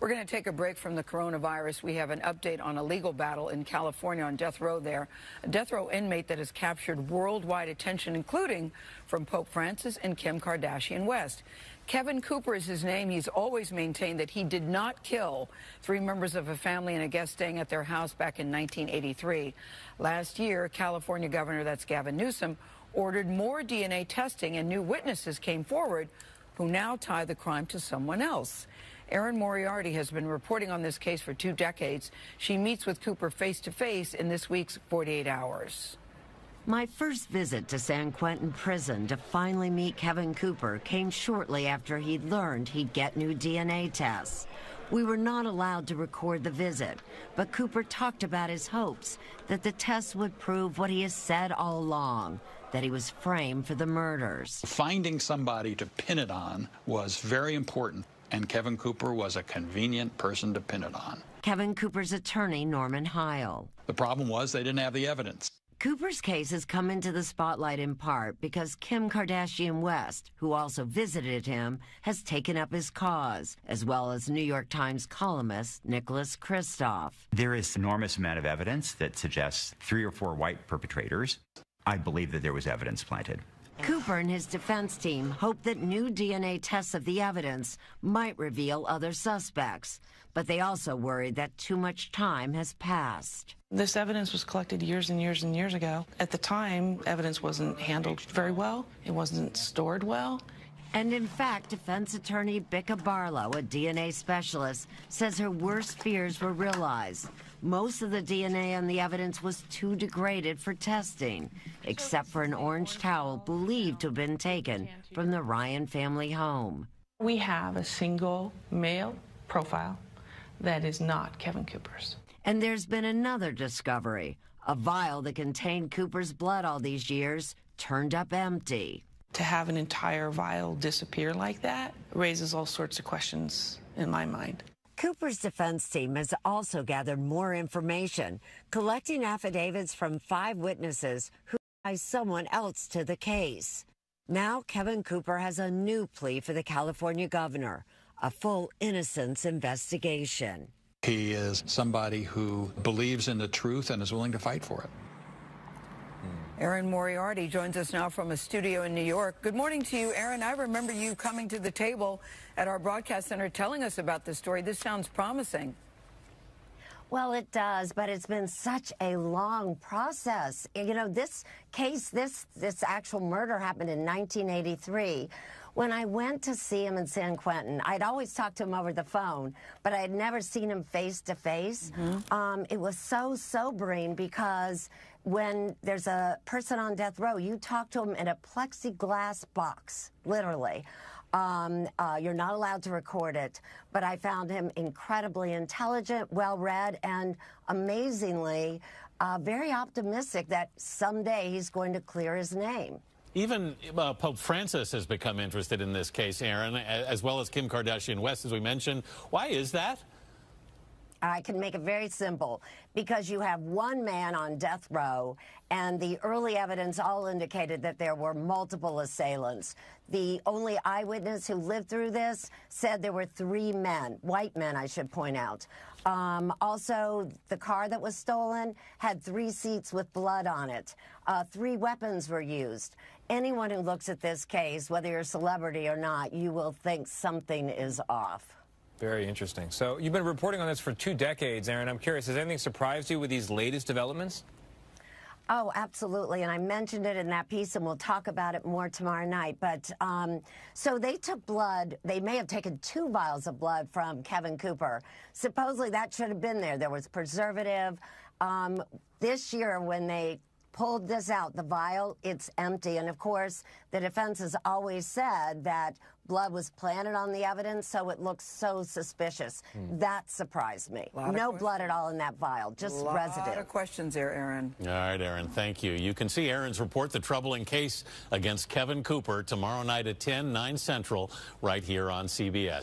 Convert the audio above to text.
We're going to take a break from the coronavirus. We have an update on a legal battle in California on death row there. A death row inmate that has captured worldwide attention, including from Pope Francis and Kim Kardashian West. Kevin Cooper is his name. He's always maintained that he did not kill 3 members of a family and a guest staying at their house back in 1983. Last year, California Governor, that's Gavin Newsom, ordered more DNA testing, and new witnesses came forward who now tie the crime to someone else. Erin Moriarty has been reporting on this case for 2 decades. She meets with Cooper face-to-face in this week's 48 Hours. My first visit to San Quentin prison to finally meet Kevin Cooper came shortly after he'd learned he'd get new DNA tests. We were not allowed to record the visit, but Cooper talked about his hopes that the tests would prove what he has said all along, that he was framed for the murders. Finding somebody to pin it on was very important, and Kevin Cooper was a convenient person to pin it on. Kevin Cooper's attorney, Norman Heil. The problem was they didn't have the evidence. Cooper's case has come into the spotlight in part because Kim Kardashian West, who also visited him, has taken up his cause, as well as New York Times columnist Nicholas Kristof. There is an enormous amount of evidence that suggests 3 or 4 white perpetrators. I believe that there was evidence planted. Cooper and his defense team hope that new DNA tests of the evidence might reveal other suspects, but they also worry that too much time has passed. This evidence was collected years and years and years ago. At the time, evidence wasn't handled very well. It wasn't stored well. And in fact, defense attorney Becca Barlow, a DNA specialist, says her worst fears were realized. Most of the DNA on the evidence was too degraded for testing, except for an orange towel believed to have been taken from the Ryan family home. We have a single male profile that is not Kevin Cooper's. And there's been another discovery. A vial that contained Cooper's blood all these years turned up empty. To have an entire vial disappear like that raises all sorts of questions in my mind. Cooper's defense team has also gathered more information, collecting affidavits from 5 witnesses who tie someone else to the case. Now Kevin Cooper has a new plea for the California governor, a full innocence investigation. He is somebody who believes in the truth and is willing to fight for it. Erin Moriarty joins us now from a studio in New York. Good morning to you, Erin. I remember you coming to the table at our broadcast center telling us about this story. This sounds promising. Well, it does, but it's been such a long process. You know, this case, this actual murder happened in 1983. When I went to see him in San Quentin, I'd always talked to him over the phone, but I had never seen him face to face. It was so sobering because when there's a person on death row, you talk to him in a plexiglass box, literally. You're not allowed to record it, but I found him incredibly intelligent, well-read, and amazingly very optimistic that someday he's going to clear his name. Even Pope Francis has become interested in this case, Erin, as well as Kim Kardashian West, as we mentioned. Why is that? I can make it very simple. Because you have one man on death row, and the early evidence all indicated that there were multiple assailants. The only eyewitness who lived through this said there were 3 men, white men, I should point out. Also, the car that was stolen had 3 seats with blood on it. 3 weapons were used. Anyone who looks at this case, whether you're a celebrity or not, you will think something is off. Very interesting. So you've been reporting on this for 2 decades, Erin. I'm curious, has anything surprised you with these latest developments? Oh, absolutely. And I mentioned it in that piece, and we'll talk about it more tomorrow night. But so they took blood. They may have taken 2 vials of blood from Kevin Cooper. Supposedly that should have been there. There was preservative. This year, when they pulled this out, the vial, it's empty. And of course, the defense has always said that blood was planted on the evidence, so it looks so suspicious. That surprised me. No blood at all in that vial, just residue. A lot of questions there, Erin. All right, Erin, thank you. You can see Erin's report, The Troubling Case Against Kevin Cooper, tomorrow night at 10, 9 Central, right here on CBS.